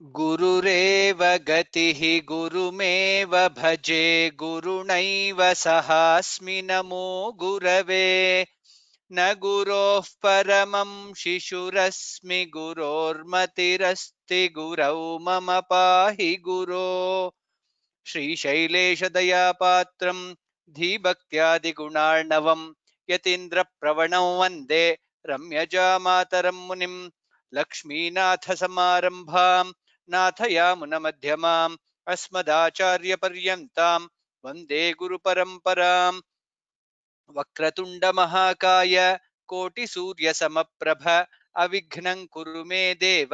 गुरुरेव गतिः गुरुमेव भजे गुरुणैव सहास्मि नमो गुरवे न गुरोः परमं शिशुरस्मि गुरोर्मतिरस्ति गुरौ मम पाहि गुरो श्रीशैलेशदयापात्रं धीभक्त्यादिगुणार्णवं यतीन्द्रप्रवणं वन्दे रम्यजामातरं मुनिं लक्ष्मीनाथसमारम्भां नाथयामुनमध्यमाम् अस्मदाचार्यपर्यन्तां वन्दे गुरुपरम्पराम् वक्रतुण्डमहाकाय कोटिसूर्यसमप्रभ अविघ्नं कुरु मे देव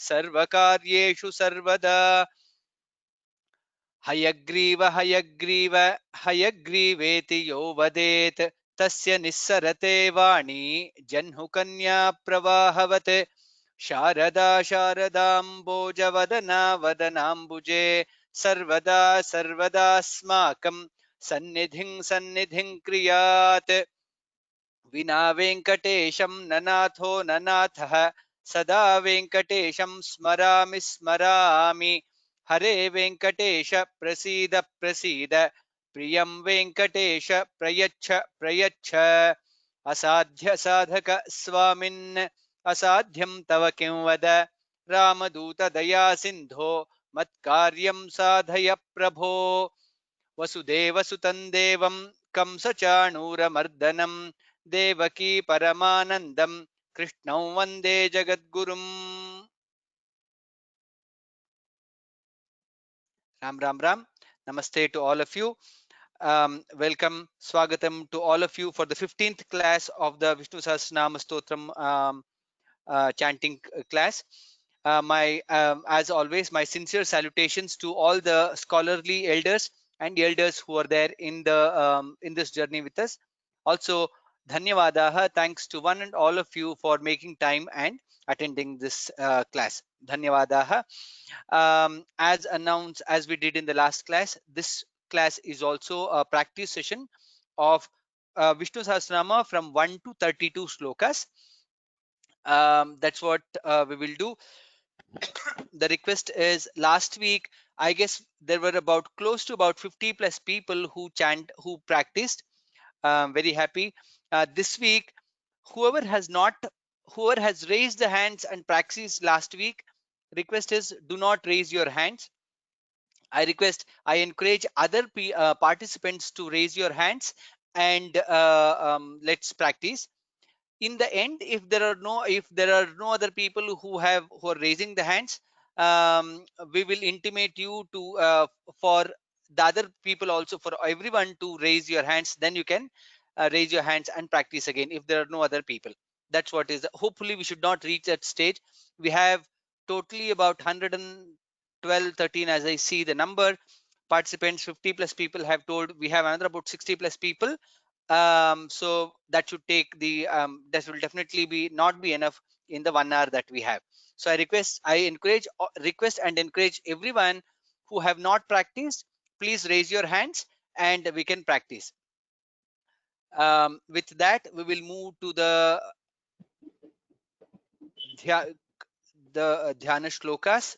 सर्वकार्येषु सर्वदा हयग्रीव हयग्रीव हयग्रीवेति यो वदेत् तस्य निस्सरते वाणी जह्नुकन्या प्रवाहवत् शारदा शारदाम्बोजवदना वदनाम्बुजे सर्वदा सर्वदास्माकं सन्निधिं सन्निधिं क्रियात् विना वेङ्कटेशं ननाथो ननाथः सदा वेङ्कटेशं स्मरामि स्मरामि हरे वेङ्कटेश प्रसीद प्रसीद प्रियं वेङ्कटेश प्रयच्छ प्रयच्छ असाध्य साधक स्वामिन् असाध्यं तव किं वद रामदूत दया सिन्धो मत्कार्यं साधय प्रभो वसुदेवसुतं देवं कंसचाणूरमर्दनं देवकी परमानन्दं कृष्णं वन्दे जगद्गुरुम् Ram Ram Ram namaste to all of you. Welcome swagatam to all of you for the 15th class of the Vishnu Sahasranama Stotram chanting class. As always, my sincere salutations to all the scholarly elders and elders who are there in this journey with us. Also, dhanyawadaha, thanks to one and all of you for making time and attending this class. Dhanyawadaha. As announced, as we did in the last class, this class is also a practice session of Vishnu Sahasranama from 1 to 32 slokas. That's what we will do. The request is, last week I guess there were about close to about 50 plus people who practiced. Very happy. This week, whoever has raised the hands and practiced last week, request is, do not raise your hands. I encourage other participants to raise your hands, and let's practice. In the end, if there are no other people who are raising the hands, we will intimate you to for the other people also, for everyone to raise your hands. Then you can raise your hands and practice again if there are no other people. That's what is. Hopefully we should not reach that stage. We have totally about 112 13 as I see the number participants. 50 plus people have told. We have another about 60 plus people. So that should take the that will definitely be not be enough in the 1 hour that we have. So request and encourage everyone who have not practiced, please raise your hands and we can practice. With that, we will move to the dhyana shlokas.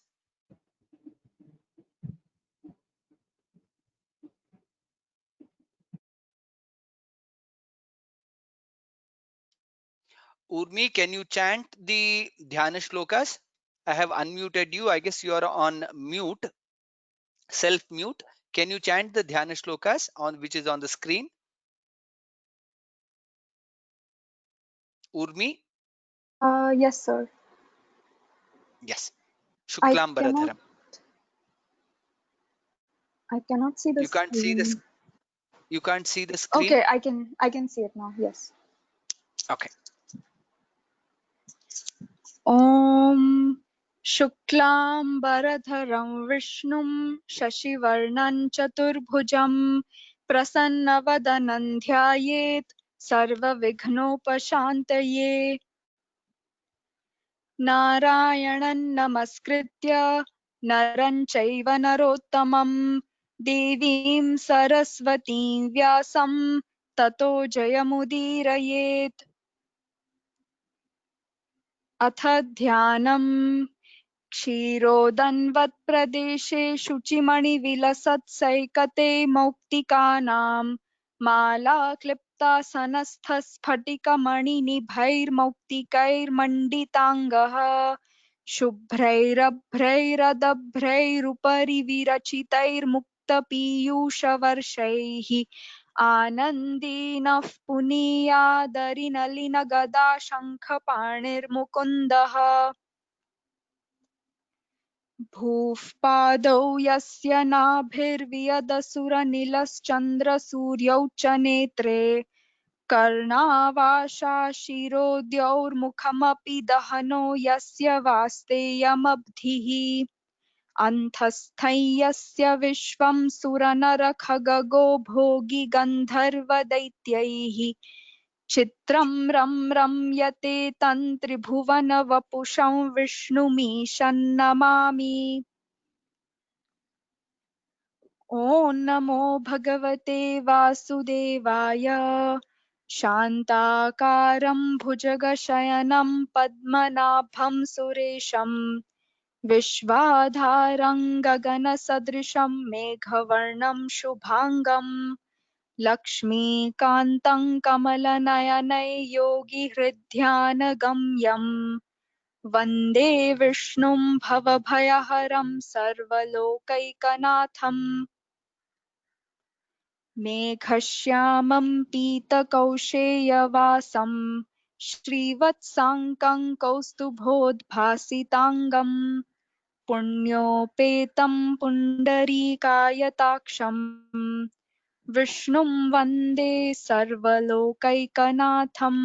Urmi, can you chant the dhyana shlokas? I have unmuted you. I guess you are on mute, self mute. Can you chant the dhyana shlokas on which is on the screen? Urmi? Yes, sir. Yes. I Shuklam cannot. Bharadharam. I cannot see the You can't see the screen. you can't see the screen. Okay, I can see it now. Yes. Okay. Om Shuklambaradharam Vishnum Shashivarnam Chaturbhujam Prasanavadanam Dhyayet Sarva Vighnopashantaye Narayanan Namaskritya Naran Chaiva Narottamam Devim Saraswatim Vyasam Tato Jayamudirayet अथ ध्यानम् क्षीरोदन्वत्प्रदेशे शुचिमणिविलसत्सैकते मौक्तिकानां माला क्लिप्तासनस्थस्फटिकमणिनिभैर्मौक्तिकैर्मण्डिताङ्गः शुभ्रैरभ्रैरदभ्रैरुपरि विरचितैर्मुक्तपीयूषवर्षैः आनन्दीनः पुनीयादरिनलिनगदा शङ्खपाणिर्मुकुन्दः भूः पादौ यस्य नाभिर्वियदसुरनिलश्चन्द्रसूर्यौ च नेत्रे कर्णावाशा शिरोद्यौर्मुखमपि दहनो यस्य वास्तेयमब्धिः अन्धस्थं यस्य विश्वं सुरनरखगगो भोगी गन्धर्वदैत्यैः चित्रं रम्यते तन्त्रिभुवनवपुषं विष्णुमीशन्नमामि ॐ नमो भगवते वासुदेवाय शान्ताकारं भुजगशयनं पद्मनाभं सुरेशं विश्वाधारं गगनसदृशं मेघवर्णं शुभांगं लक्ष्मीकान्तं कमलनयनयोगिहृद्ध्यानगम्यं वन्दे विष्णुं भवभयहरं सर्वलोकैकनाथं मेघश्यामं पीतकौशेयवासं श्रीवत्साङ्कं कौस्तुभोद्भासिताङ्गं पुण्योपेतं पुण्डरीकायताक्षं विष्णुं वन्दे सर्वलोकैकनाथम्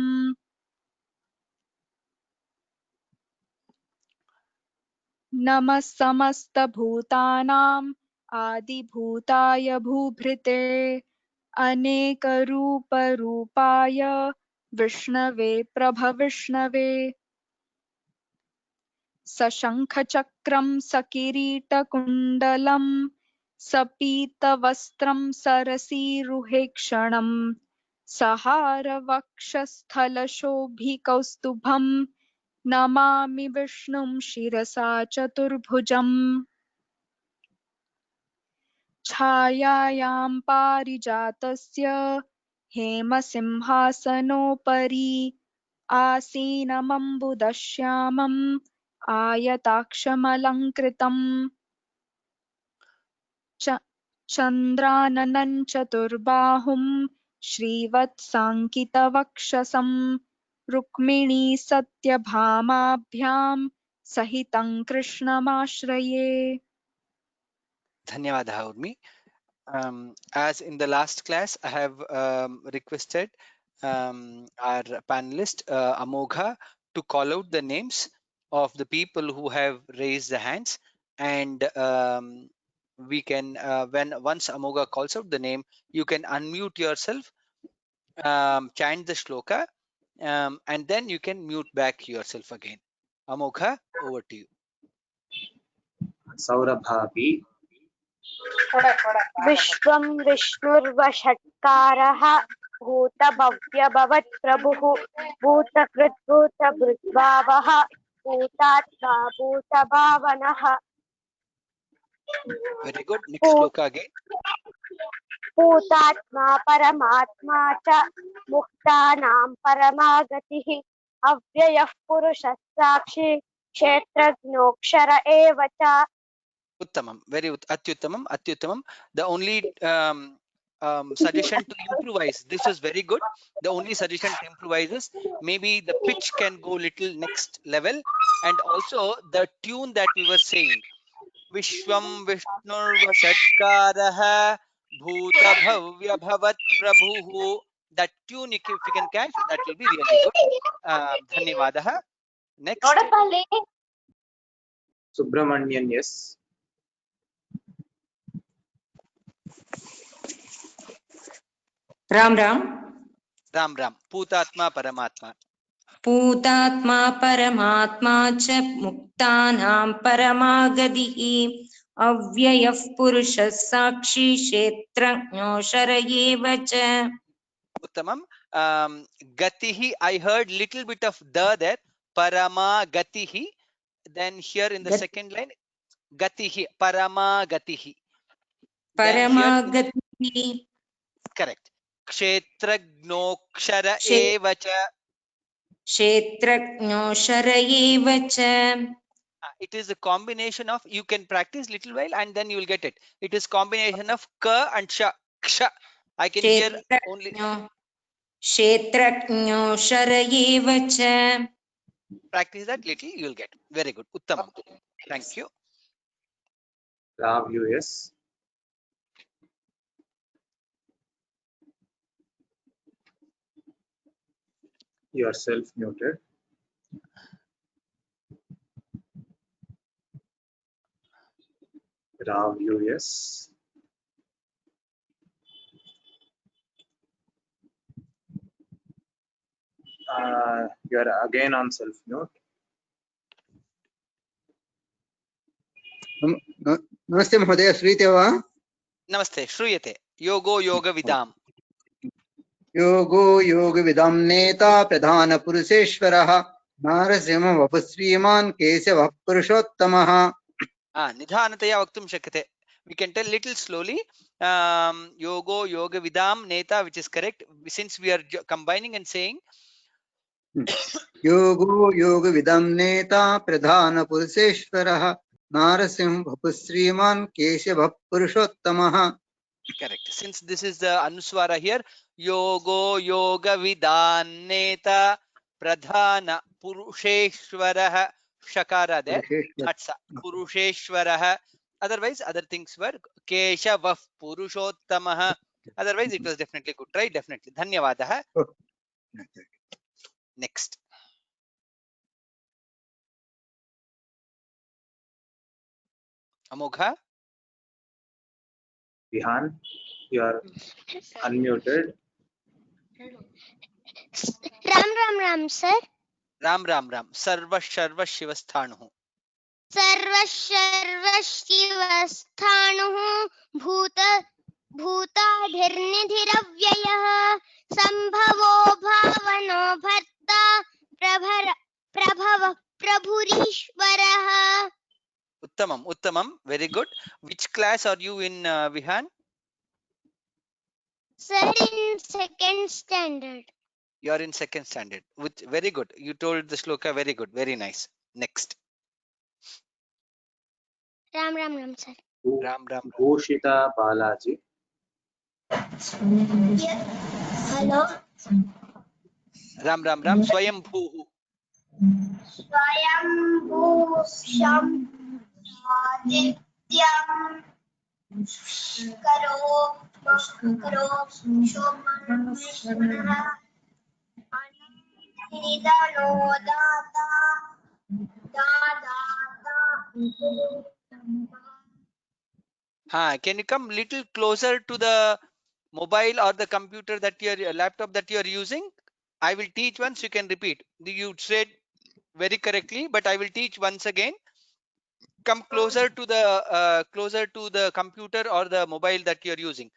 नमः समस्तभूतानां आदिभूताय भूभृते अनेकरूपरूपाय विष्णवे प्रभविष्णवे सशङ्खचक्रं सकिरीटकुण्डलं सपीतवस्त्रं सरसीरुहेक्षणं सहारवक्षस्थलशोभिकौस्तुभं नमामि विष्णुं शिरसा चतुर्भुजम् छायायां पारिजातस्य हेमसिंहासनोपरि आसीनमम्बुदश्यामम् आयताक्षमलङ्कृतम् चन्द्राननं चतुर्बाहुं श्रीवत्साङ्कितवक्षसं रुक्मिणी सत्यभामाभ्यां सहितं कृष्णमाश्रये। धन्यवादः Urmi. As in the last class, I have requested our panelist Amogha to call out the names of the people who have raised the hands, and we can once Amogha calls out the name, you can unmute yourself, chant the shloka, and then you can mute back yourself again. Amogha, over to you. सौरभापि विश्वं विष्णुर्वषट्कारः भूतभव्यभवत् प्रभुः भूतकृद्भूतभृद्भावः भूतात्मा भूतभावनः Very good. Next shloka again. भूतात्मा परमात्मा च मुक्तानां परमागतिः अव्ययः पुरुषः साक्षी क्षेत्रज्ञोऽक्षर एव च. Uttamam, very atyuttamam. The only suggestion to improvise, this was very good. The only suggestion to improvise is maybe the pitch can go little next level, and also the tune that we were saying, Vishwam Vishnurvashatkarah Bhuta Bhavya Bhavat Prabhuhu. That tune, if you can catch, that will be really good. Dhanyavadaha. Next. Subramanian, yes. Ram Ram Putatma Paramatma. पूतात्मा परमात्मा च मुक्तानां परमागतिः अव्ययः पुरुषः साक्षी क्षेत्रज्ञोऽक्षर एव च. Uttamam. Gatihi, I heard little bit of the there. Parama Gatihi. then here in the Gat- second line, gatihi, parama gatihi. Then here, Paramagatihi. correct. Kshetragnokshara Kshe- evacha. Kshetrajñoshara eva cha. It is a combination of, you can practice little while and then you will get it. It is combination of ka and sha. Ksha. I can hear only. Kshetrajñoshara eva cha. Practice that little, you will get. Very good. Uttamam. Thank you. Rav US. You are self-muted. Rav US. You are again on self-mute. नमस्ते महोदय, श्रूयते वा? Namaste. Shruyate. Yogo yoga vidam. योगो योगविदं नेता प्रधानपुरुषेश्वरः नारसिंह वपुः श्रीमान् केशवः पुरुषोत्तमः. Nidhanataya vaktum shakyate. We can tell little slowly. Yogo yoga vidam neta, which is correct. Since we are combining and saying, योगो योगविदं नेता प्रधानपुरुषेश्वरः नारसिंह वपुः श्रीमान् केशवः पुरुषोत्तमः. correct. Since this is the anuswara here, yogo yoga vidam neta pradhana purusheshwarah, shakara there. That's purusheshwarah. Otherwise, other things were keshavah purushottamah. Otherwise, it was definitely good, right? Definitely. Dhanyavadah. Next. Amogha. Vihan, you are unmuted. Ram, sir. Ram Ram Ram. Sarva Sharva Shivasthanuhu. सर्वशर्वशिवस्थाणुः भूताधिर्निधिरव्ययः सम्भवो भावनो भर्ता प्रभवः प्रभुरीश्वरः. Uttamam. Uttamam. Very good. Which class are you in, Vihan? Sir, in second standard. You are in second standard. Which, very good. You told the shloka very good. Very nice. Next. Ram, sir. Ram Ram Ram. Bhushita Balaji. Hello. Ram Ram Ram. Swayam Bhuhu. स्वयंभूषं आदित्यं करो शोभनः निधनो दाता Can you come little closer to the mobile or the computer that your laptop that you are using? I will teach once, you can repeat. You said very correctly, but I will teach once again. Come closer to the computer or the mobile that you are using.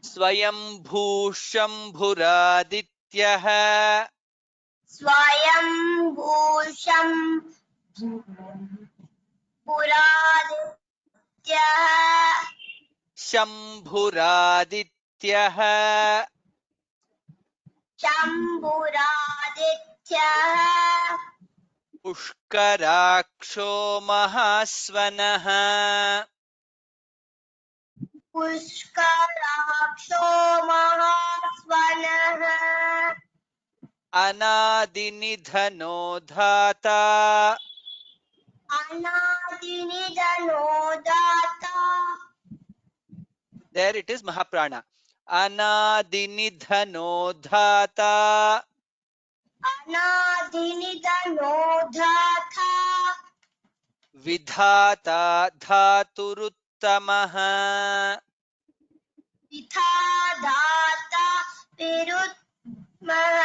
Swayam Bhushambhuradityah. स्वयंभूषं पुरादित्यः Shambhuradityah. शम्भुरादित्यः Pushkaraksho Mahasvanah. पुष्कराक्षो महास्वनः Anadinidhano dhata. अनादिनिधनो data There it is Mahaprana. Anadinidhano dhata. अनादिनिधनो data Vidhata dhaturuttamaha. विधा दाता विरुत्मः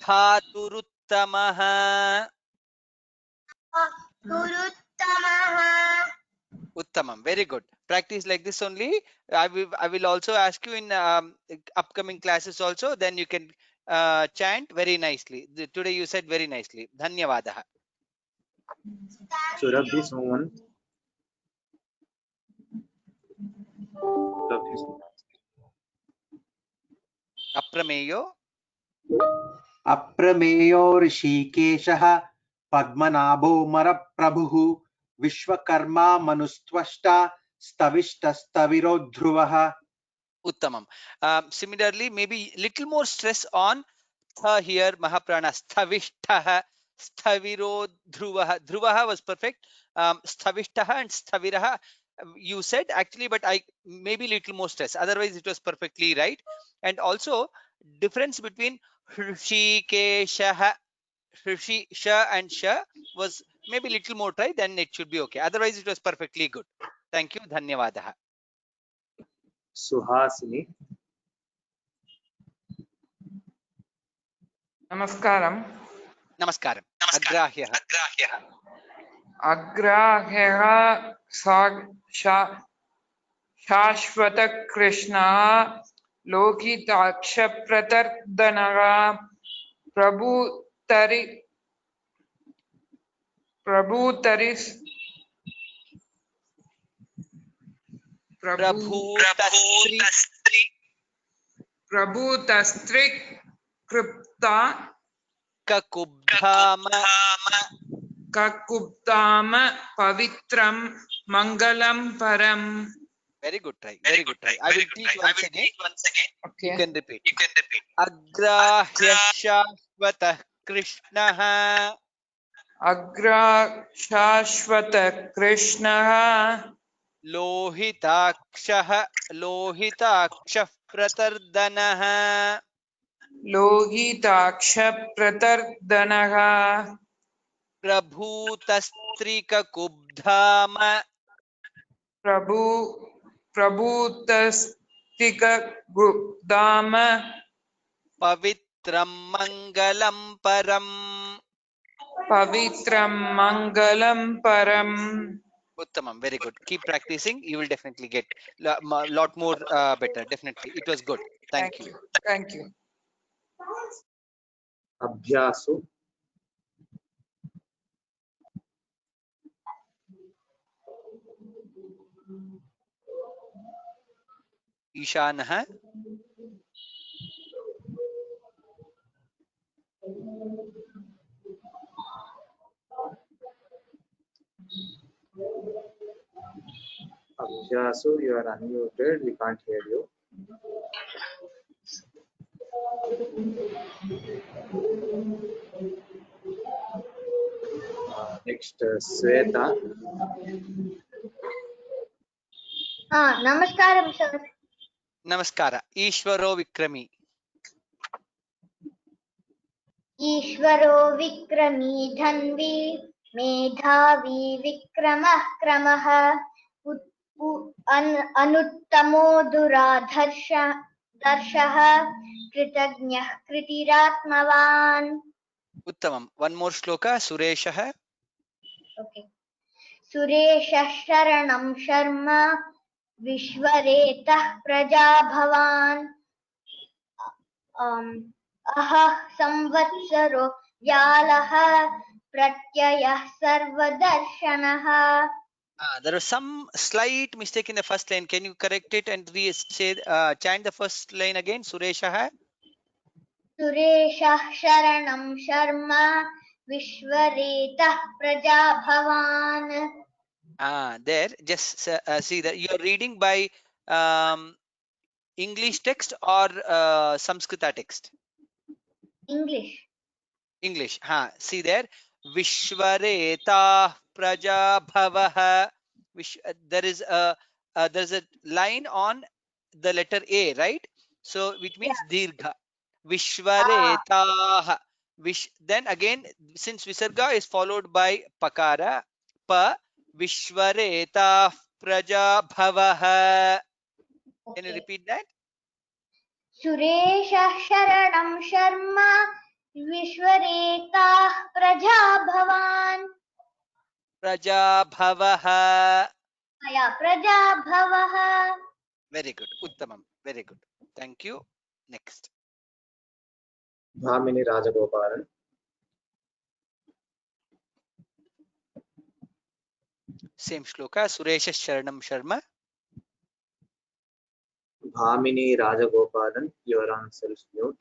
Dhaturuttamaha. गुरुत्तमः. Uttamam. Very good. Practice like this only. I will also ask you in upcoming classes also. Then you can chant very nicely. Today you said very nicely. Dhanyavadaha. Surabhi Soman. Surabhi Soman. Aprameyo. अप्रमेयो ऋषिकेशः पद्मनाभो मरप्रभुः Vishwakarma मनुस्त्वष्टा स्तविष्टस्तविरो ध्रुवः. Uttamam. Similarly, maybe little more stress on tha here, Mahaprana. Sthavishtah, Sthaviro, Dhruvaha. Dhruvaha was perfect. Sthavishtah and Sthaviraha, you said actually, but I maybe little more stress. Otherwise, it was perfectly right. And also, difference between Hrishikeshaha, Hrishi, Sha and Sha was maybe little more try, then it should be okay. Otherwise, it was perfectly good. Thank you. Dhanyavadaha. Suhasini. Namaskaram. Namaskaram. Agrahyah. Agrahyah Shashvata Krishna Lokitaksha Pratardanaga Prabhutastri Kripta Kakubdama Pavitram Mangalam Param. Very good try. Very good try. I will teach once again. Okay. You can repeat. Agrahya Shashvata Krishna Agra Shashvata Krishna Lohitaksha Pratardanaha Lohitaksha Pratardanaga Prabhutastrika Kubdhama Prabhutastika Gupdama Pavitram Mangalam Param. Pavitram Mangalam Param. Uttamam, very good. Keep practicing. You will definitely get lot more better. Definitely, it was good. Thank you. Thank you. Abhyasu. Ishanah. Abhyasu, you are unmuted. We can't hear you. Next, Sweta. Namaskaram, sir. Namaskara. Ishvaro Vikrami. ईश्वरो विक्रमी धन्वी मेधावी विक्रमः क्रमः अनुत्तमो दुराधर्षः कृतज्ञः कृतिरात्मवान्. Uttamam. One more shloka. Sureshah. Okay. सुरेशः शरणं शर्म विश्वरेतः प्रजाभवान् अहः संवत्सरो व्यालः प्रत्ययः सर्वदर्शनः. There was some slight mistake in the first line. Can you correct it and say chant the first line again? Sureshah. सुरेशः शरणं शर्म विश्वरेतः प्रजाभवान्. There, just see that you are reading by English text or Samskrita text? English. See there. Vishvareta Prajabhavah. There's a line on the letter A, right? So which means dirgha. Vishvareta. Then again, since Visarga is followed by Pakara, Pa Vishvareta Prajabhavah. Can you repeat that? सुरेशः शरणं शर्म विश्वरेताः प्रजाभवान्. Prajabhavah. प्रजाभवः. Very good. Uttamam. Very good. Thank you. Next. Bhamini Rajagopalan. Same shloka. Suresha Sharanam Sharma. Bhamini Rajagopalan, you are on self-mute.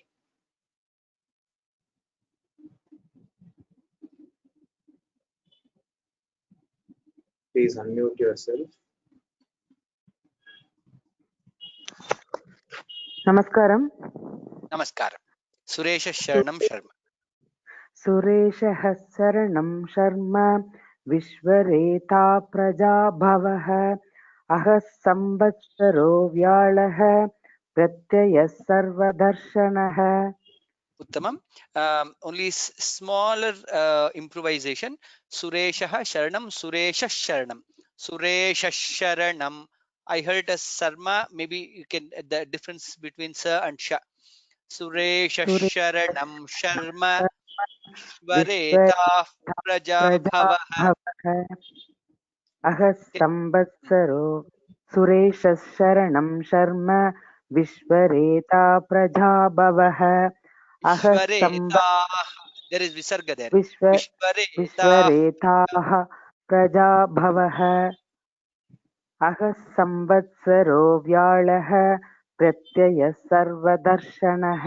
Please unmute yourself. Namaskaram. Namaskaram. Suresha Sharanam Sharma. सुरेशः शरणं शर्म विश्वरेता प्रजाभवः अहः संवत्सरो व्याळः प्रत्ययः सर्वदर्शनः. Uttamam. Only smaller improvisation. Sureshah Sharanam, Suresha Sharanam. Suresha Sharanam. I heard as Sarma. Maybe you can the difference between Sa and Sha. Suresha Sharanam Sharma Vareta Prajabhava. प्रजाभवः अहः संवत्सरो सुरेशः शरणं शर्म विश्वरेता प्रजाभवः अहः Vishvareta. There is Visarga there. विश्व Vishvareta. विश्वरेताः प्रजाभवः अहः संवत्सरो व्याळः प्रत्ययः सर्वदर्शनः.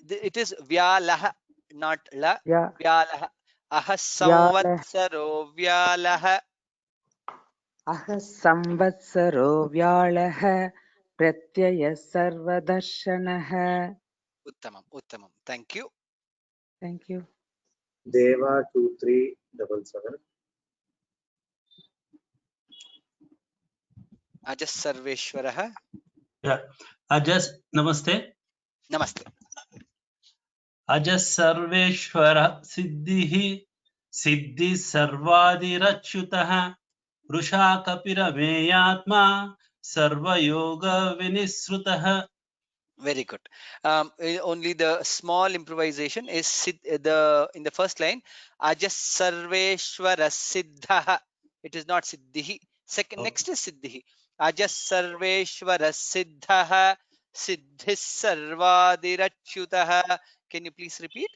It is Vyalaha, not La. Y- Vyalaha. Aha Samvatsaro Vyalaha. अहः संवत्सरो व्याळः प्रत्ययः सर्वदर्शनः. Uttamam. Uttamam. Thank you. Thank you. Deva 2377. Ajas Sarveshwaraha. अजस् नमस्ते. Namaste. अजस् Sarveshwar सिद्धिः सिद्धि सर्वादिरच्युतः वृषा कपिरमेयात्मा सर्वयोग विनिसृतः. Very good. Only the small improvisation is in the first line. Ajas Sarveshwara Siddha. It is not Siddhihi. Second, next is Siddhihi. Ajas Sarveshwara Siddha. Siddhis Sarvadirachyutah. Can you please repeat?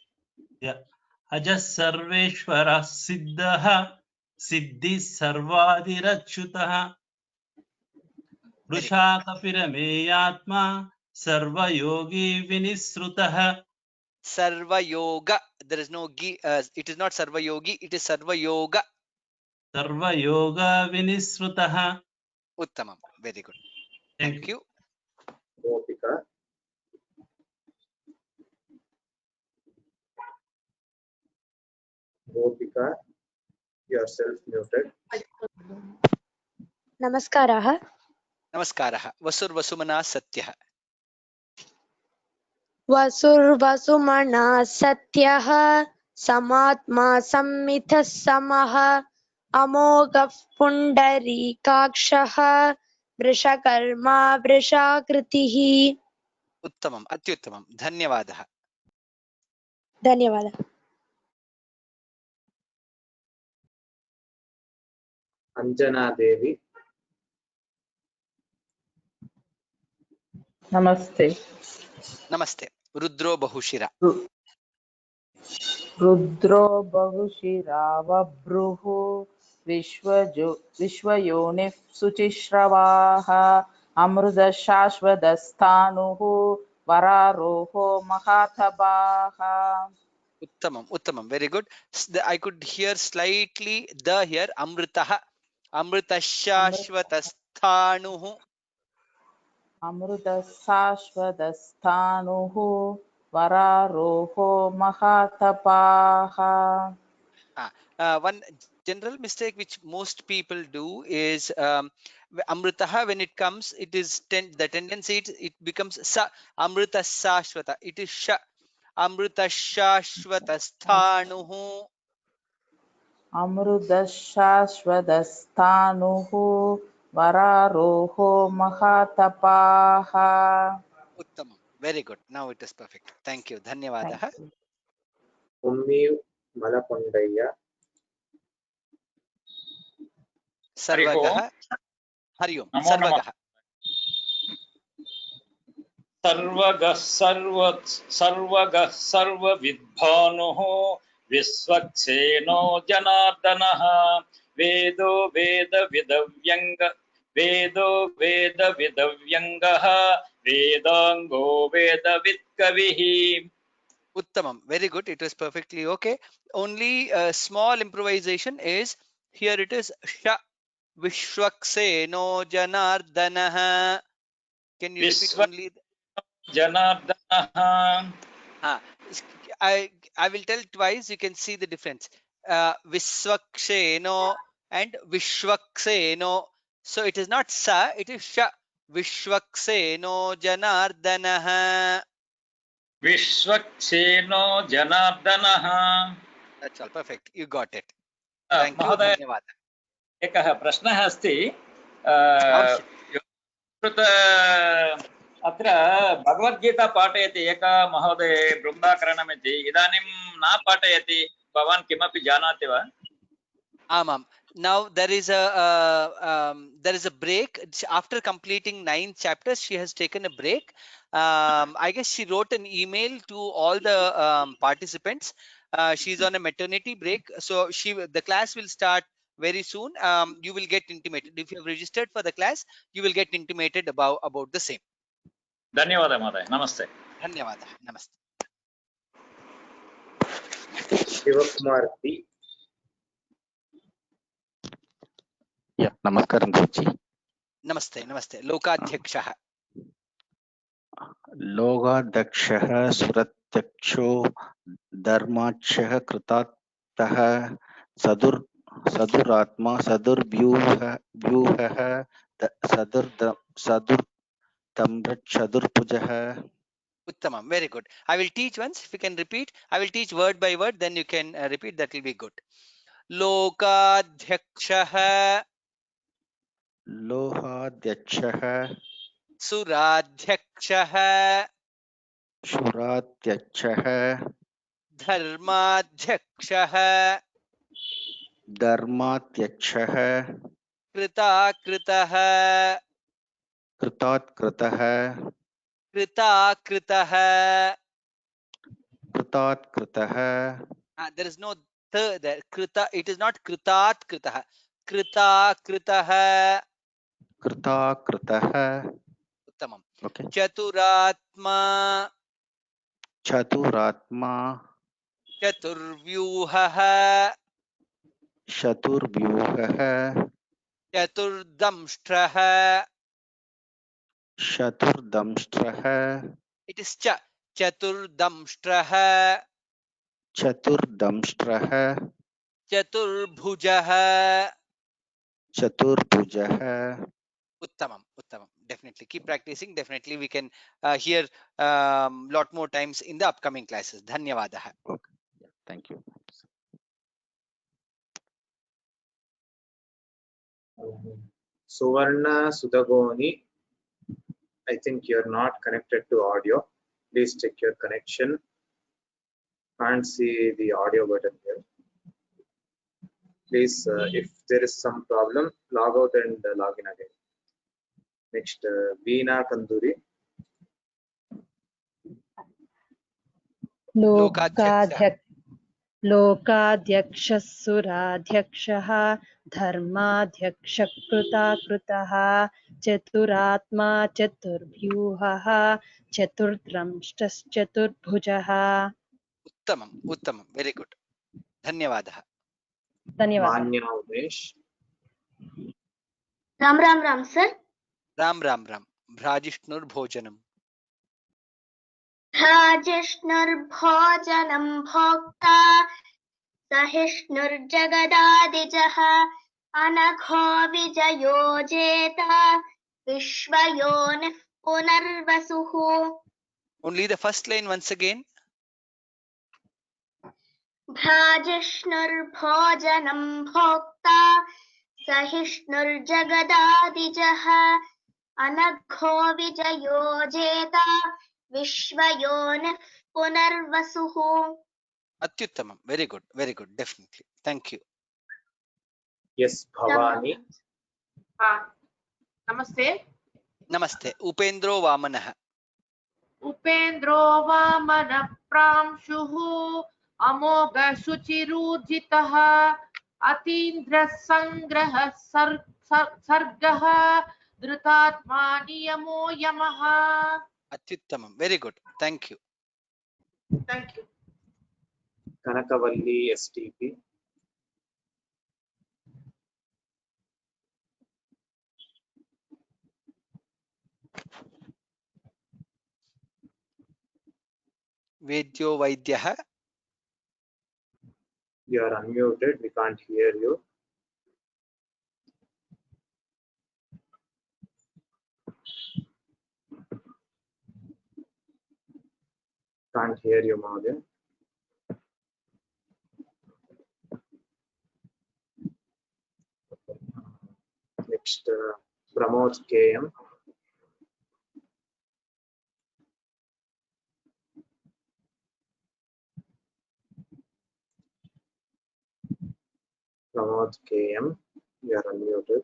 अजस् Sarveshwar सिद्धः सिद्धि सर्वादिरच्युतः वृषा कपिरमेयात्मा सर्वयोगी विनिसृतः. Sarva Yoga. There is no gi. It is not Sarva Yogi. It is Sarva Yoga. सर्वयोग विनिसृतः. Uttamam. Very good. Thank Thank you. Gopika. Gopika, you are self-muted. नमस्कारः. Namaskaraha. Vasur Vasumana Satyah. वसुर्वसुमनः सत्यः समात्मा संमितः समः अमोघः पुण्डरीकाक्षः वृषकर्मा वृषाकृतिः. Uttamam. Atyuttamam. Dhanyavadah. धन्यवादः. Anjana Devi. Namaste. Namaste. Rudro Bahushira. Rudro Bahushira Vabruhu Vishwayonih Suchishravaha Amruda Shashvadastanuhu Vararoho Mahathabaha. Uttamam. Uttamam. Very good. I could hear slightly the here. Amritaha. Amritashashvatastanuhu. Amruda Shashvadastanuhu Vararoho Mahathabaha. One general mistake which most people do is amritaha, when it comes, it is the tendency it becomes sa. Amrita sashvata. It is sha. Amrita shashvatastanuhu. Amruda Shashvadastanuhu Vararoho Mahatapaha. Uttamam. Very good. Now it is perfect. Thank you. Dhanyavadah. Ummi Malapondaya. Sarvagaha. Hari Om. Sarvagaha. सर्वगः सर्वविद्भानुः विश्वक्सेनो जनार्दनः वेदो वेदविदव्यङ्गः वेदाङ्गो वेदवित्कविः. Uttamam, very good. It was perfectly okay. Only a small improvisation is here. It is Sha Vishwakseno Janardanaha. Can you repeat only? Janardanaha. I will tell twice. You can see the difference. Viswaksheno and Vishwakseno. So it is not Sa. It is Sha Vishwakseno Janardanaha. Vishwakseno Janardanaha. That's all. Perfect. You got it. Thank you. महोदय, धन्यवादः. एकः प्रश्नः अस्ति. अत्र भगवद्गीता पाठयति एकः महोदय बृन्दाकरणमिति, इदानीं न पाठयति. भवान् किमपि जानाति वा? Amam. Now there is a break after completing 9 chapters. She has taken a break. I guess she wrote an email to all the participants. She's on a maternity break, so the class will start very soon. You will get intimated if you have registered for the class. You will get intimated about the same. धन्यवादः महोदय. नमस्ते. धन्यवादः. नमस्ते. Shivkumar P. नमस्कारं गुरुजी. नमस्ते. नमस्ते. लोकाध्यक्षः. लोकाध्यक्षः सुरत्यक्षो धर्माक्षः कृतार्थः सदुरात्मा सदुर्व्यूहः सदुर्भुजः. Uttamam. Very good. I will teach once. If you can repeat, I will teach word by word. Then you can repeat. That will be good. Lokadhyakshah. लोहाध्यक्षः सुराध्यक्षः शुराध्यक्षः धर्माध्यक्षः धर्माध्यक्षः कृताकृतः कृतात्कृतः कृताकृतः. कृतात्कृतः. There is no th there. Krita. It is not kritatkrutah. कृताकृतः. कृताकृतः. उत्तमम्. Okay. चतुरात्मा चतुरात्मा चतुर्व्यूहः चतुर्व्यूहः चतुर्दंष्ट्रः. चतुर्दंष्ट्रः. It is चतुर्दंष्ट्रः चतुर्दंष्ट्रः. चतुर्भुजः. चतुर्भुजः. Uttamam. Uttamam. Definitely keep practicing. Definitely we can hear lot more times in the upcoming classes. Dhanyavadah. Okay. Yeah, thank you. Suvarna Sudagoni. I think you're not connected to audio. Please check your connection. Can't see the audio button here. Please, if there is some problem, log out and log in again. Next, Veena Kanduri. लोकाध्यक्षः सुराध्यक्षः धर्माध्यक्षः कृताकृतः चतुरात्मा चतुर्व्यूहः चतुर्द्रंष्टश्चतुर्भुजः. Uttamam. Uttamam. Very good. Dhanyavadah. धन्यवादः. Manya Umesh. Ram sir. Ram. Bhrajishnur bhojanam. Bhajishnurбhojanam bhokta sahishnurjagadadijah anagho vijayojeta vishvayonih punarvasuhu. Only the first line once again. Bhajishnurбhojanam bhokta sahishnurjagadadijah anagho vijayojeta vishvayonih punarvasuhu. Atyuttamam. Very good. Very good. Definitely. Thank you. Yes, Bhavani. नमस्ते. Namaste. Upendro Vamanah. उपेन्द्रो वामन प्रांशुः अमोघ शुचिरूर्जितः अतीन्द्रः सङ्ग्रहः सर्गः धृतात्मा नियमो यमः. Atyuttamam. Very good. Thank you. Thank you. Kanakavalli STP. Vedyo Vaidyah. You are unmuted. We can't hear you. Can't hear you, Mahadev. Next, Pramod KM. Pramod KM. You are unmuted.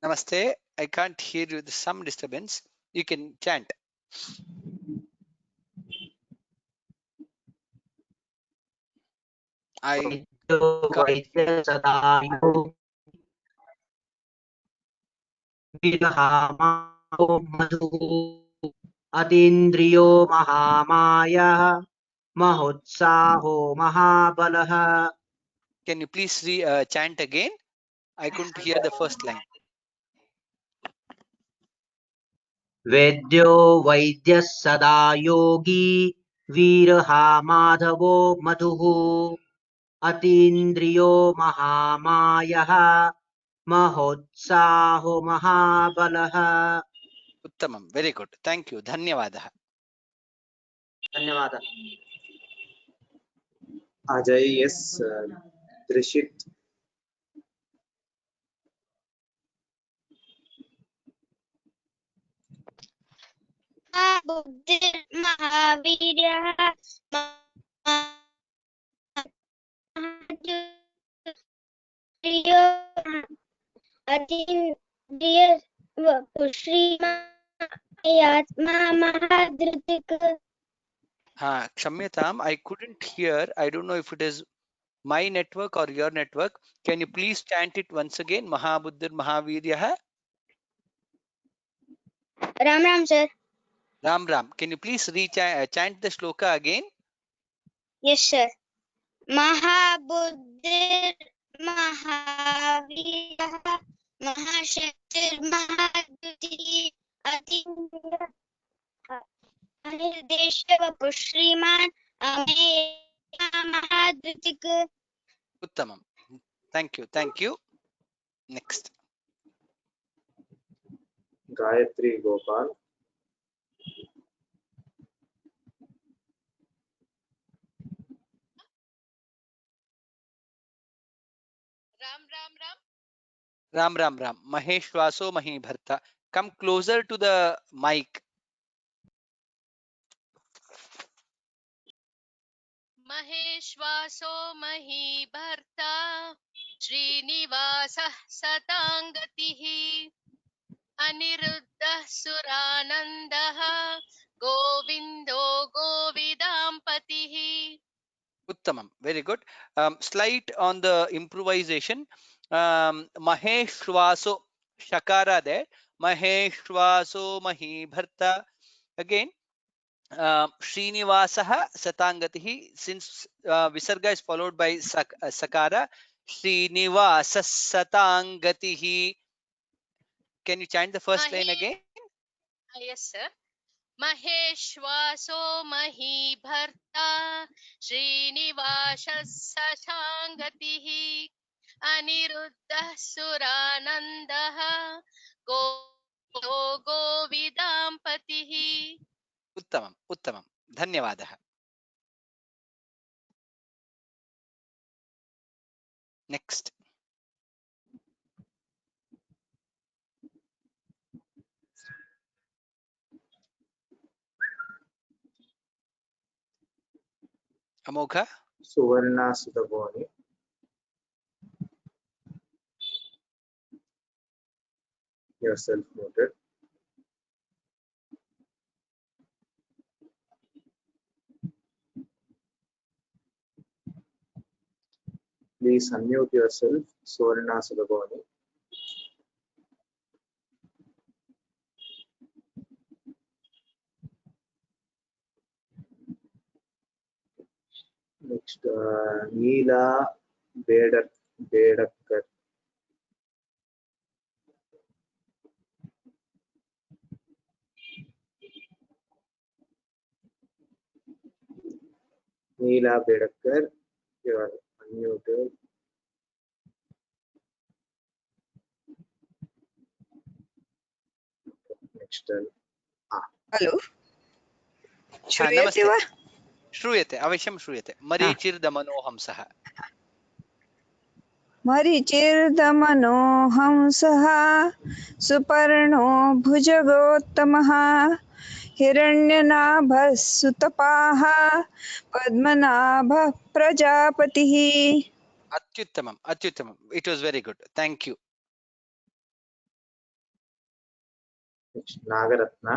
Namaste. I can't hear you. There's some disturbance. You can chant. I अतीन्द्रियो Mahamaya महोत्साहो महाबलः. Can you please chant again? I couldn't hear the first line. वेद्यो वैद्यः सदा योगी वीरहा माधवो मधुः. अतीन्द्रियो महामायः महोत्साहो महाबलः. Uttamam. Very good. Thank you. Dhanyavadah. धन्यवादः. Ajay S. Drishit. बुद्धिर्महावीर्यः श्रीमात्मा महाधृतिक. Kshamyatam, I couldn't hear. I don't know if it is my network or your network. Can you please chant it once again? Mahabuddhir Mahaviryah. Ram Ram sir. Ram Ram. Can you please chant the shloka again? Yes sir. Mahabuddhir Mahavirah Mahashaktir Mahadhuti Atindriya Anirdeshava Pushriman Ameya Mahadhutik. Uttamam. Thank you. Thank you. Next. Gayatri Gopal. Ram Ram Ram. Mahesh Vaso Mahi Bharta. Come closer to the mic. महेश्वासो महीभर्ता श्रीनिवासः सताङ्गतिः अनिरुद्धः सुरानन्दः गोविन्दो गोविदाम्पतिः. Uttamam. Very good. Slight on the improvisation. Mahesh Vaso Shakara there. Mahesh Vaso Mahi Bharta. Again. Srinivasaha Satangatihi, since Visarga is followed by Sakara, Srinivasa Satangatihi. Can you chant the first line again? Yes, sir. Maheshwaso Mahi Bharta Srinivasa Satangatihi Aniruddha Suranandaha Govidampatihi. Uttamam, Uttamam. Dhanyavadah. Next. Amogha. Suvarna Sudaboni. yourself muted. Please unmute yourself, Suvarna Sudaboni. Next, Neela Bedakkar. Neela Bedakkar, you are unmuted. Next, hello हाँ, श्रूयते नमस्ते। वा? श्रूयते, अवश्यं श्रूयते। मरीचिर्दमनो हंसः। मरीचिर्दमनो हंसः सुपर्णो भुजगोत्तमः हिरण्यनाभः सुतपाः पद्मनाभः प्रजापतिः। अत्युत्तमम्, अत्युत्तमम्। It was very good. Thank you. next, Nagaratna.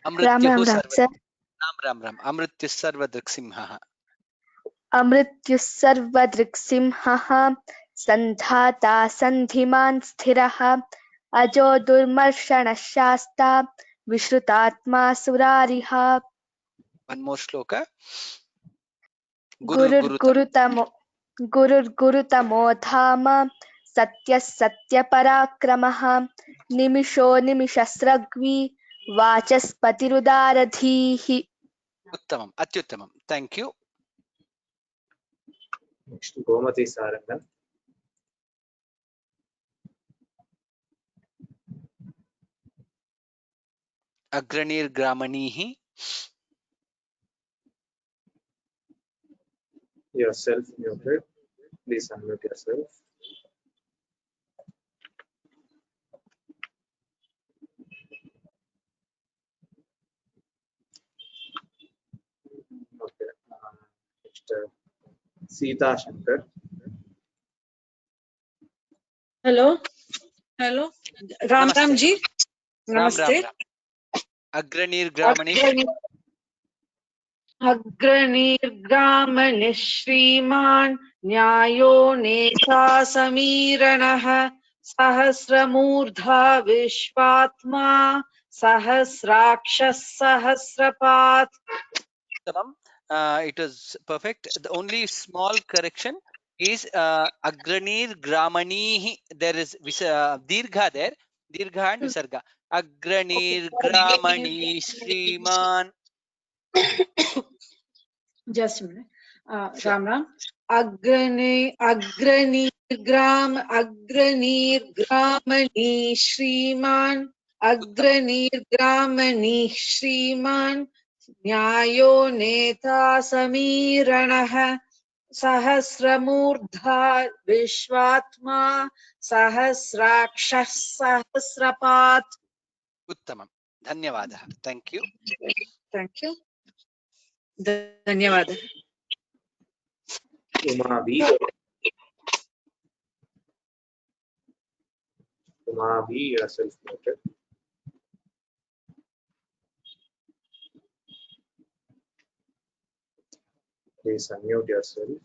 अमृत्युः Ram अमृत्युः सर्वदृक्सिंहः। अमृत्युः सर्वदृक्सिंहः सन्धाता सन्धिमान् स्थिरः अजो दुर्मर्षणः शास्ता विश्रुतात्मा सुरारिः। One more shloka. गुरुर्गुरुतमो धाम सत्यः सत्यपराक्रमः निमिषो निमिषस्रग्वी वाचस्पतिरुदारधीः। उत्तमम्, अत्युत्तमम्। Thank you. Next, Gomati Sarangan. अग्रणीर्ग्रामणीः। Yourself muted. Please unmute yourself. Okay. Next, Sita Shankar. Hello hello Ram नमस्ते। राम जी राम नमस्ते। राम। अग्रणीर्ग्रामणीः। अग्रणीर्ग्रामणिः श्रीमान् न्यायो नेता समीरणः सहस्रमूर्धा विश्वात्मा सहस्राक्षः सहस्रपात्। It was perfect. The only small correction is Agranir Gramanihi. There is Dirgha there. Dirgha and Visarga. Agranir Gramani Shriman. Just a minute. Ram Ram. अग्रणीर्ग्रामणि श्रीमान् अग्रणीर्ग्रामणि श्रीमान् न्यायो नेता समीरणः सहस्रमूर्धा विश्वात्मा सहस्राक्षः सहस्रपात्। उत्तमं, धन्यवादः। Thank you. Thank you. धन्यवादः। Umavi, yourself muted. Please unmute yourself.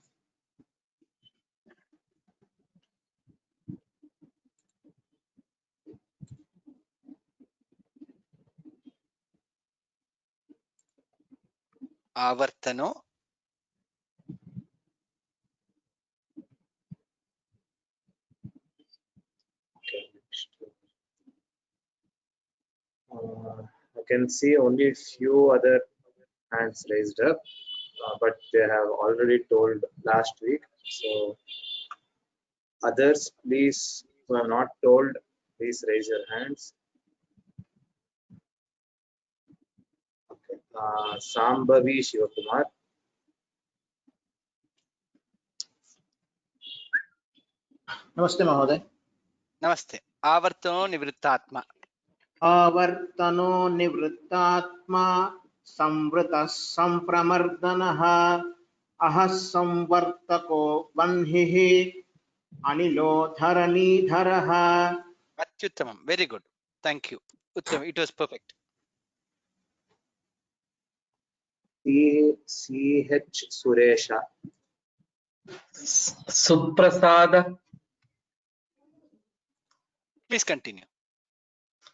आवर्तनो I can see only few other hands raised up, but they have already told last week. So others, please, who have not told, please raise your hands. Okay. Sambhavi Shivakumar. नमस्ते महोदय। नमस्ते। आवर्तनो निवृत्तात्मा। आवर्तनो निवृत्तात्मा संवृतः संप्रमर्दनः अहः संवर्तको वह्निः अनिलो धरणीधरः Atyuttamam. Very good. Thank you. Uttam. It was perfect. CH Suresha. Suprasad Please continue.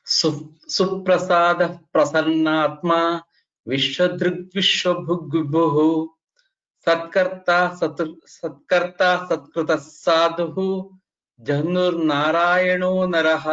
Suprasad प्रसन्नात्मा विश्वदृग्विश्वभुग्विभुः सत्कर्ता सत्कृतः साधुः जह्नुर्नारायणो नरः.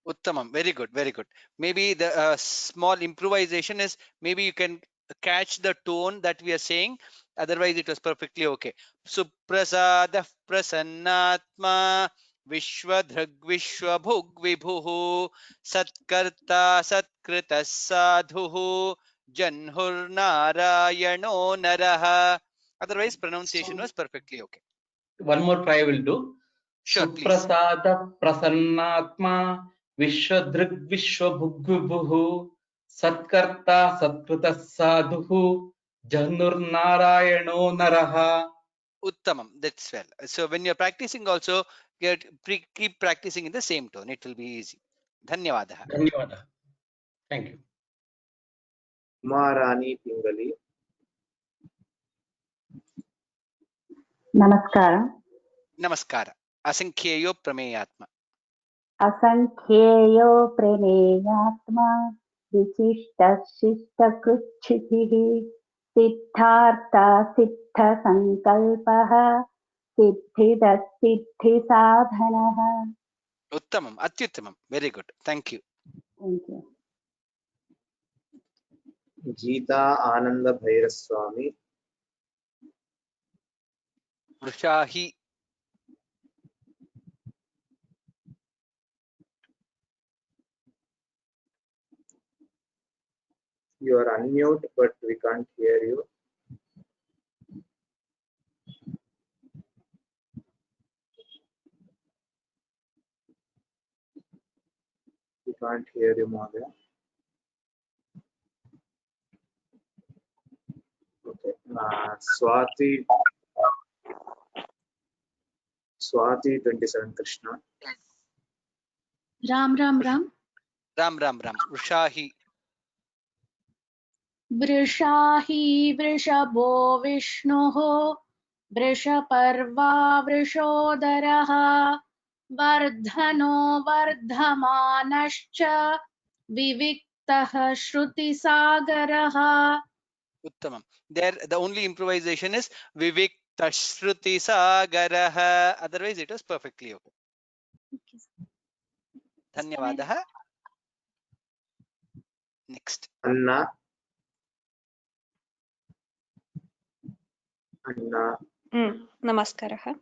Uttamam. Very good. Very good. Maybe the small improvisation is maybe you can catch the tone that we are saying. Otherwise, it was perfectly okay. Suprasada prasannatma Vishwadhrag Vishwabhug Vibhuhu Satkarta Satkrita Sadhuhu Janhur Narayano Naraha. Otherwise, pronunciation was perfectly okay. One more try will do. Sure, please. Suprasada prasannatma Vishwadrug Vishwabhugvibhuhu Satkarta Satkrita Sadhuhu Jhanur Narayano Naraha. Uttamam. That's well. So when you're practicing also, keep practicing in the same tone. It will be easy. Dhanyavadaha. Dhanyavadaha. Thank you. Umarani Pingali. Namaskara. Namaskara. Asankhyeyo Prameyatma. Asankheyo Praneyatma Vichishta Shishta Kruchitihi Siddhartha Siddha Sankalpaha Siddhida Siddhi Sadhanaha. Uttamam. Atyuttamam. Very good. Thank you. Thank you. Geeta Ananda Bhairaswamy. Vrishahi. You are unmute, but we can't hear you. We can't hear you, Madhya. Okay. Swati 27 Krishna. Ram Ram Ram. Ram Ram Ram. Vrishahi. वृषाहि वृषभो विष्णुः Vrishaparva वृषोदरः वर्धनो वर्धमानश्च विविक्तः श्रुतिसागरः. Uttamam. There the only improvisation is Vivikta Shruti Sagaraha. Otherwise it was perfectly okay. Dhanyavadaha. Next. Anna. Namaskaraha.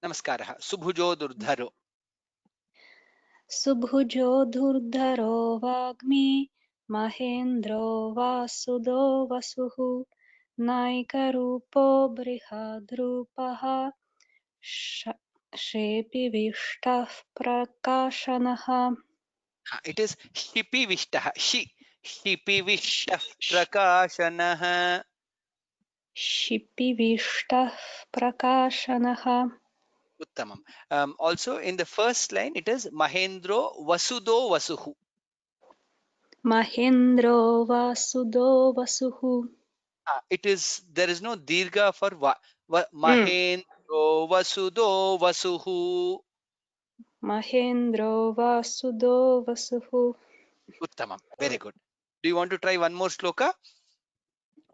Namaskaraha. Subhujo Durdharo. Subhujo Durdharo Vagmi Mahendro Vasudo Vasuhu Naikarupo Brihadrupaha Shepi Vishtah Prakashanaha. It is Shipi Vishtaha. Shipi Vishtah Prakashanaha. Shipi Vishtah Prakashanaha. Uttamam. Also in the first line it is Mahendro Vasudo Vasuhu. Mahendro Vasudo Vasuhu. It is, there is no dirgha for Mahendro Vasudo Vasuhu. Mahendro Vasudo Vasuhu. Uttamam. Very good. Do you want to try one more sloka?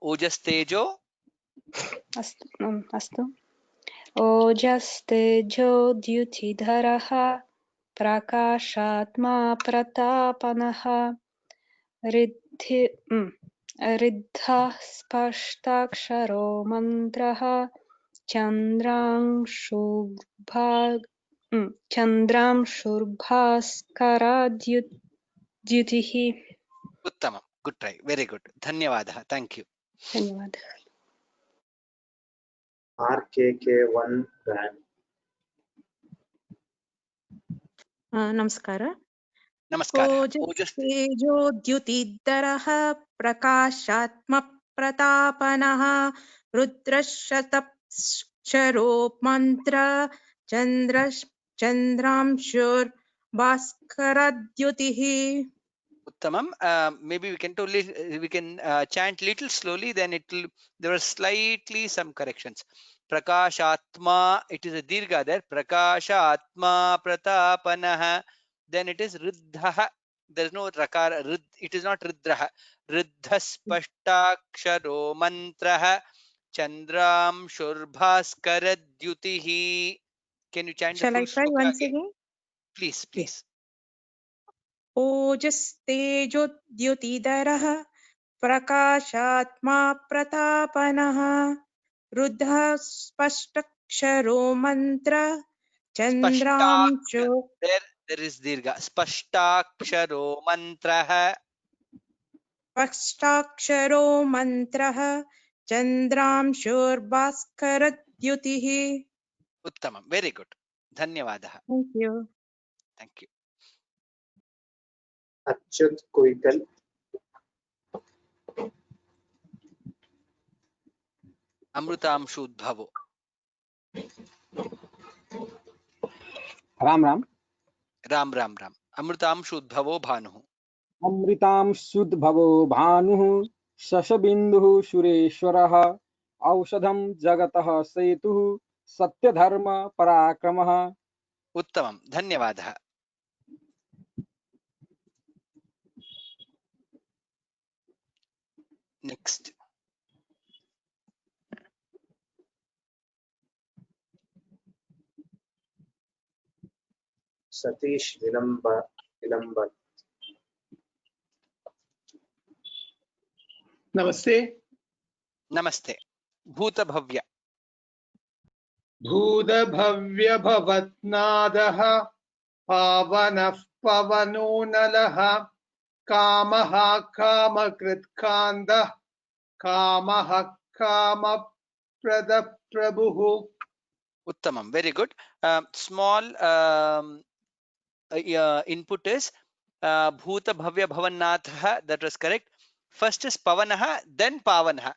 Ojas Tejo. Astu. Ojas Tejo Dyutidharaha Prakashatma Pratapanaha Riddha Spashtaksharo Mantraha Chandram Shurbhaskara Dyutihi. Uttamam. Good try. Very good. Dhanyavadaha. Thank you. Dhanyavadaha. RKK1 Van. Namaskara. Namaskara. Ojastejo Dyutidharaha Prakashatma Pratapanaha रुद्रशतक्षरो मंत्र चंद्रांशुर्भास्करद्युतिः. Uttamam. Maybe we can chant little slowly. Then there are slightly some corrections. Prakashatma. It is a dirgha there. Prakashatma pratapanah. Then it is riddha. There is no rakara. It is not ridraha. Riddhaspashtaksharo mantraha. Chandram shurбhaskaradyutihi. Can you chant the Shall full I try shloka once again? again? Please, Yes. please. ओजस्तेजोद्युतिधरः प्रकाशात्मा प्रतापनः रुद्धः स्पष्टक्षरो मंत्र Chandranshu There is dirgha. Spashtaksharo mantraha. स्पष्टाक्षरो मंत्रः चंद्रांशुर्भास्करद्युतिः. Uttamam. Very good. Dhanyavadaha. Thank you. Thank you. Achyut Kuikal. Amrutamshudbhavo. Ram Ram Ram Ram Ram. Amrutamshudbhavo bhanuhu. अमृतांशुद्भवो भानुः शशबिन्दुः सुरेश्वरः औषधं जगतः सेतुः सत्यधर्म पराक्रमः. Uttamam. Dhanyavadaha. Next. Satish Vilamban. नमस्ते. Namaste. Bhutabhavya. भूतभव्यभवत्नादः पावनः पवनो नलः कामः कामकृत्कान्दः कामः कामप्रदः प्रभुः. Uttamam. Very good. Small input is Bhuta Bhavya Bhavannatha. That was correct. First is Pavanaha, then Pavanaha.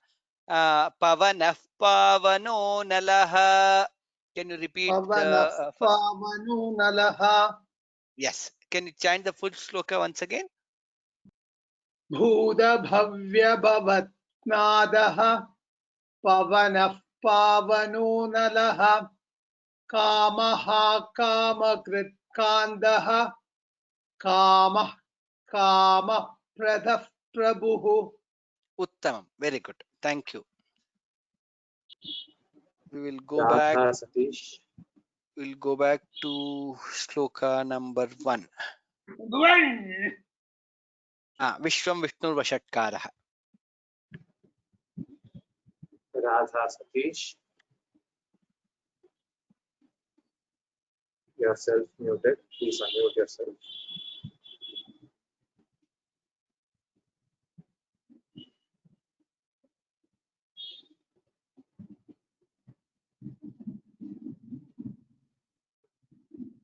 Pavanah Pavano Nalaha. Can you repeat पवनः the first? पावनो नलः. Yes. Can you chant the full shloka once again? भूतभव्यभवत्नादः पवनः पावनो नलः कामः कामकृत्कान्दः कामः कामप्रदः प्रभुः. Uttamam. Very good. Thank you. We will go Radha back. Satish. We'll go back to shloka number 1. Vishwam Vishnur Vashatkaraha. Radha Satish. Yourself muted. Please unmute yourself.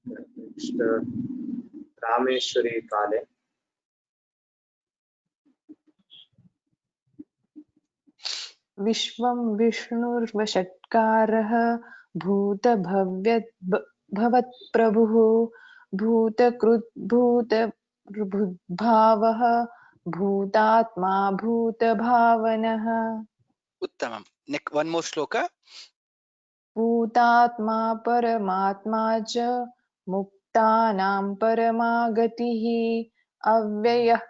Next, Rameshwari Kale. विश्वं विष्णुर्वषट्कारः भूतभव्यद्भवत्प्रभुः भूतकृद्भूतभावः भूतात्मा भूतभावनः. Uttamam. Next, one more shloka. भूतात्मा परमात्मा च मुक्तानां परमागतिः अव्ययः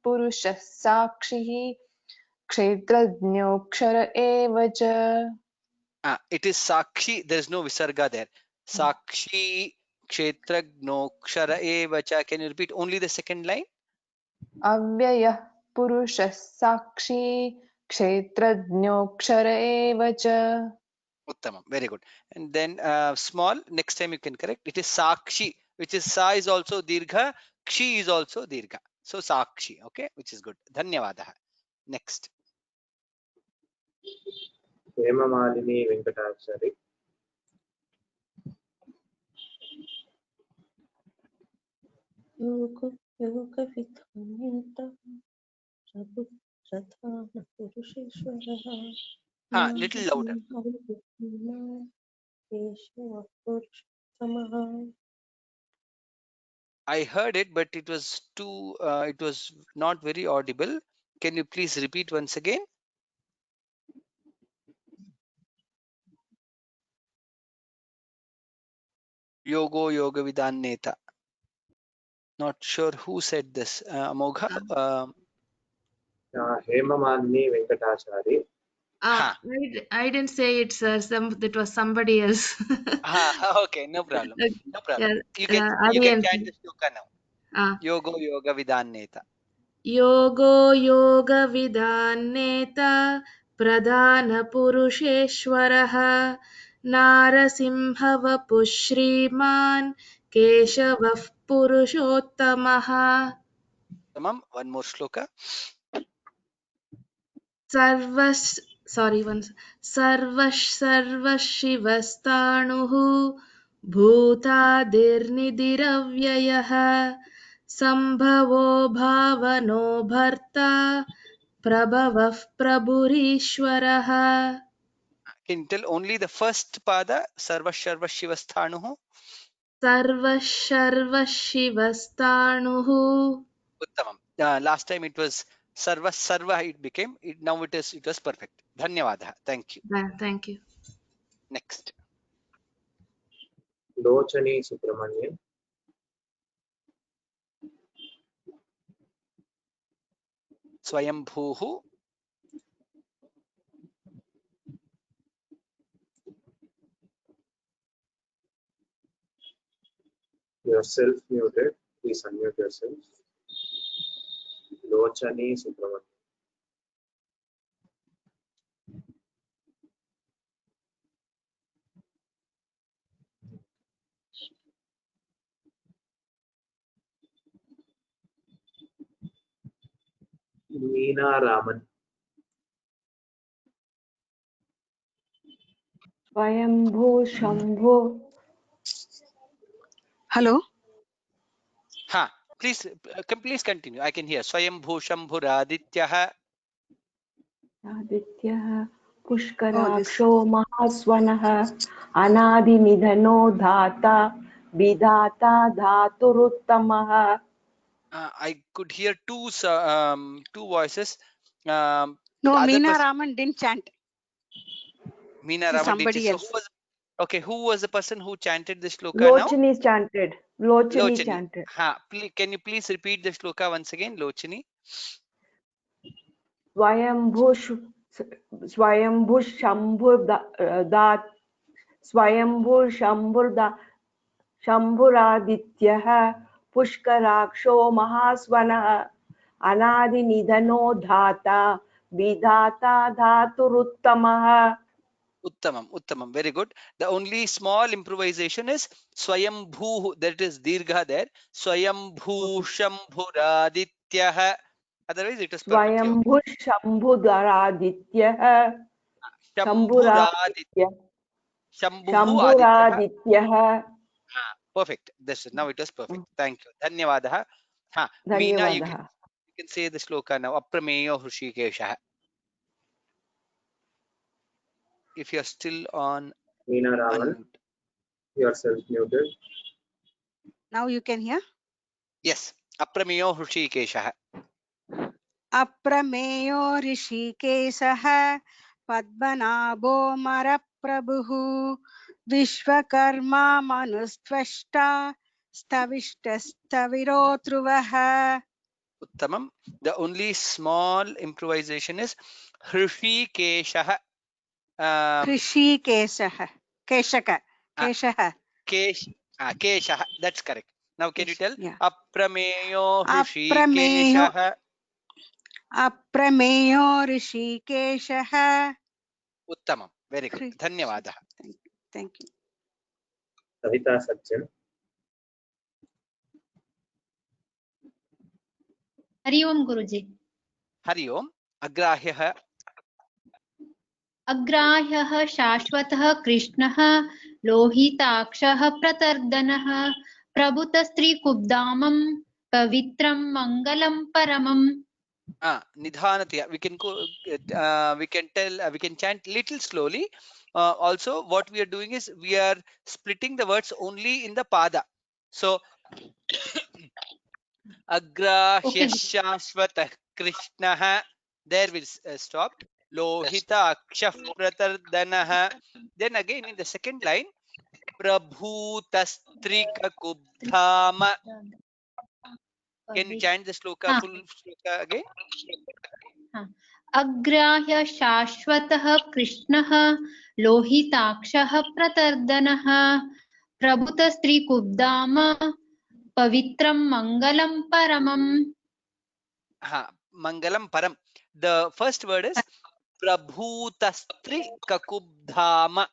पुरुषः साक्षिः क्षेत्रज्ञोऽक्षर एव च. It is Sakshi. There is no Visarga there. Sakshi Kshetrajnokshara Evacha. Can you repeat only the second line? अव्ययः पुरुषः साक्षी क्षेत्रज्ञोऽक्षर एव च. Uttamam. Very good. And then small. Next time you can correct. It is Sakshi, which is Sa is also Dirgha. Kshi is also Dirgha. So Sakshi. Okay, which is good. Dhanyavadaha. Next. Hemamalini Venkatachari. हाँ, little louder. I heard it, but it was too. It was not very audible. Can you please repeat once again? Yogo Yoga Vidan Neta. Not sure who said this. Amogha. Hema Malini Venkatachari. I didn't say it, sir. That was somebody else. Okay, no problem. No problem. Yeah, You can Aryan. chant the shloka now. Yogo Yoga Vidan Neta. Yogo Yoga Vidanneta Pradhana Purusheshwaraha Narasimhavapu Shriman Keshavah Purushottamaha. Tamam. One more shloka. Sarvashivasthanuhu Bhutadirnidiravyayah Sambhavo Bhavano Bharta Prabhavah Prabhurishwaraha. Can you tell only the first pada? Sarvashivasthanuhu. Sarvashivasthanuhu. Uttamam. Last time it was sarva it became. Now it was perfect. Dhanyavada. Thank you. Thank you. Next. Lochani Subramanian. Swayambhuhu. Yourself muted. Please unmute yourself. Lochani Subramanian. Meena Raman. Swayambhu Shambhu. Hello. Please continue. I can hear. Swayambhu Shambhuradityah. Adityah Pushkaraksho Mahaswanaha Anadinidhano Dhata Vidhata Dhaturuttamaha. I could hear two voices. No, Meena Raman didn't chant. Meena Raman somebody did. else. Who was the person who chanted the shloka Lochani chanted. Lochani Lochani. chanted. Can you please repeat the shloka once again, Lochani? Swayambhu Shambhuradityah Pushkaraksho Mahaswanaha Anadinidhano Dhata Vidhata Dhaturuttamaha. Uttamam. Very good. The only small improvisation is Swayambhu. That is Dirgha there. Swayambhu Shambhuradityah. Otherwise, it is perfect. Swayambhu Shambhuradityah. Shambhuradityah. Perfect. Now it was perfect. Thank you. Dhanyavadaha. Meena, you can say the shloka now. Aprameyo Hrishikesha. If you are still on. Meena Raman. Yourself muted. Now you can hear? Yes. Aprameyo Hrishikesha. Aprameyo Hrishikesha Padmanabho Maraprabhu Vishwakarma Manustvashta Stavishtastaviro Dhruvaha. Uttamam. The only small improvisation is Hrishikesha. Hrishikesha. Keshaha. Keshaha. That's correct. Now can you tell? Aprameyo Hrishikesha. Aprameyo Hrishikesha. Uttamam. Very good. Dhanyavada. Thank you. Savita Satyan. Hari Om Guruji. Hari Om. Agrahyah. अग्राह्यः शाश्वतः कृष्णः लोहिताक्षः प्रतर्दनः प्रभुतस्त्रीकुब्धामं पवित्रं मङ्गलं परमम्. Nidhanatya. We can go. We can tell. We can chant little slowly. Also, what we are doing is we are splitting the words only in the pada. So, Okay. Agrahya Krishnah. There we stop. Lohita Akshah Pratardanaha. Then again in the second line, Prabhutastrika Kubdhama. Can you chant the sloka, full sloka again? अग्राह्य शाश्वतः कृष्णः लोहिताक्षः प्रतर्दनः प्रभुतस्त्रीकुब्धाम पवित्रं मङ्गलं परमम्. Mangalam Param. The first word is Prabhutastri Kakubdhama.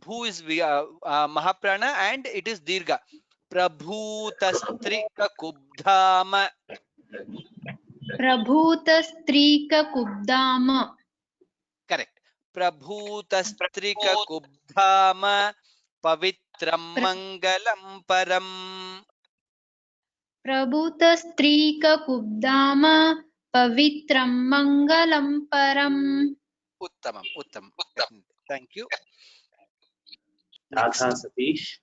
Bhu is Mahaprana and it is Dirgha. Prabhutastri Kakubdhama. प्रभूतस्त्रीककुब्धाम. Correct. Prabhutastri Kakubdhama Pavitram Mangalam Param. प्रभूतस्त्रीककुब्धाम पवित्रं मङ्गलं परम्. Uttamam. Thank you. Radha Satish,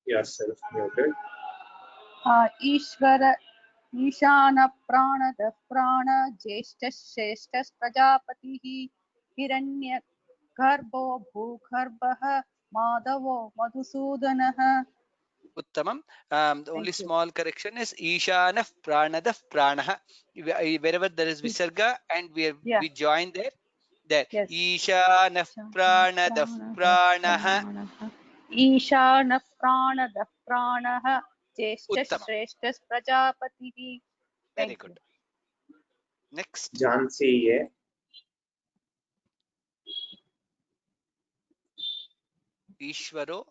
yourself muted. ईश्वर ईशान प्राणद प्राण ज्येष्ठ श्रेष्ठ प्रजापतिः हिरण्य गर्भो भूगर्भः माधवो मधुसूदनः. Uttamam. The only small correction is Ishanah Pranadav Pranaha. Wherever there is Visarga and we join there. Yes. Ishanah Pranadav Pranaha. ईशान प्राणद प्राणः ज्येष्ठ Uttama. श्रेष्ठ प्रजापतिः. Very good. Next. Jhansi Ye, Ishvaro.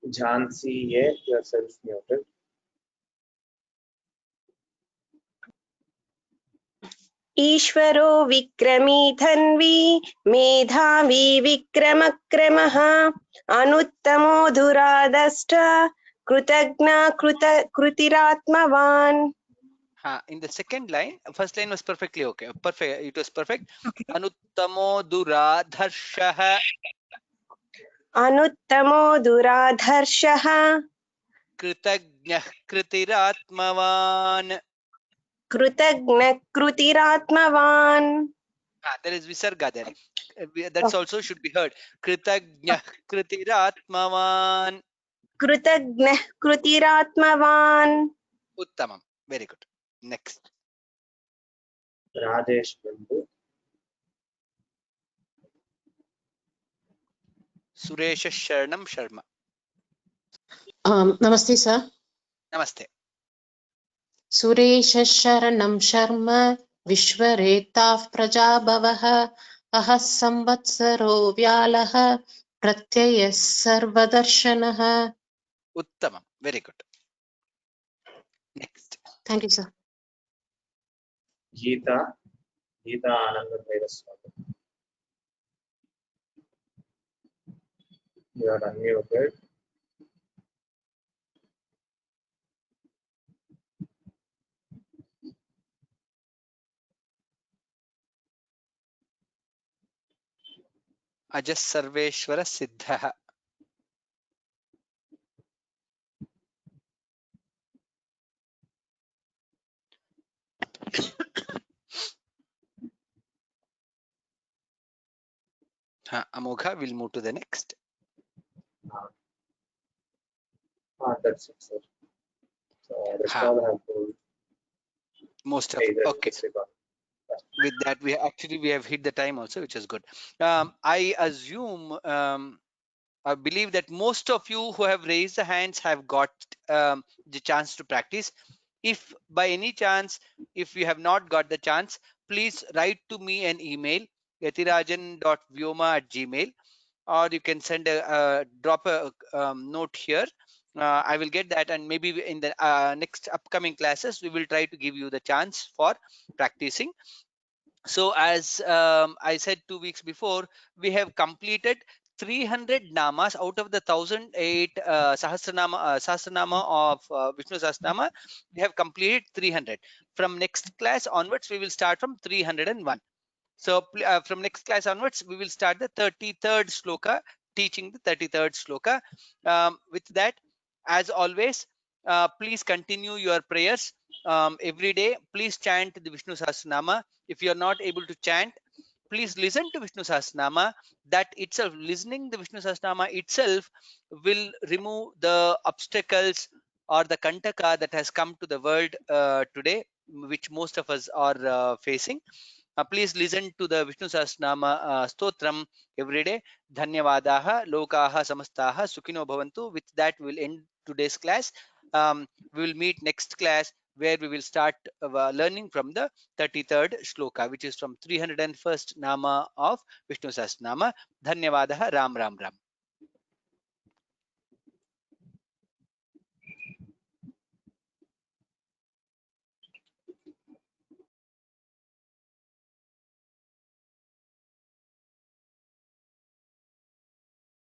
Jhansi Ye, yourself muted. ईश्वरो विक्रमी धन्वी मेधावी विक्रमक्रमः अनुत्तमो दुरादष्ट कृतज्ञ कृतिरात्मवान्. In the second line, first line was perfectly okay. Perfect. It was perfect. Anuttamo duradharshah. अनुत्तमो दुराधर्षः Kritagnyah kritiratmavan. कृतज्ञ कृतिरात्मवान्. There is Visarga there. That's also should be heard. Kritagnyah kritiratmavan. कृतज्ञ कृतिरात्मवान्. Uttamam. Very good. Next. Rajesh Bandhu, Suresha Sharanam Sharma. Namaste, sir. Namaste. Suresha Sharanam Sharma Vishwaretah Prajabhavah Ahas Samvatsaro Vyalaha Pratyayas Sarvadarshanaha. Uttamam. Very good. Next. Thank you, sir. Geeta Ananda Bhairaswamy. You are unmuted. Ajas Sarveshwara Siddha. Amogha, we'll move to the next. That's it, sir. So that's all I have told. Most of it. Okay. With that, we have hit the time also, which is good. I assume, I believe that most of you who have raised the hands have got the chance to practice. If by any chance, if you have not got the chance, please write to me an email, yatirajan.vyoma@gmail, or you can send drop a note here. I will get that, and maybe in the next upcoming classes, we will try to give you the chance for practicing. So as I said 2 weeks before, we have completed 300 namas out of the 1008 Sahasranama of Vishnu Sahasranama. We have completed 300. From next class onwards, we will start from 301. So from next class onwards, we will start the 33rd shloka, teaching the 33rd shloka. With that, as always, please continue your prayers every day. Please chant the Vishnu Sahasranama. If you are not able to chant, please listen to Vishnu Sahasranama. That itself, listening the Vishnu Sahasranama itself will remove the obstacles or the kantaka that has come to the world today, which most of us are facing. Please listen to the Vishnu Sahasranama stotram every day. Dhanyavadaha lokaha samastaha sukhino bhavantu. With that, we will end today's class. We will meet next class, where we will start learning from the 33rd shloka, which is from 301st nama of Vishnu Sahasranama. Dhanyavadaha. Ram Ram Ram.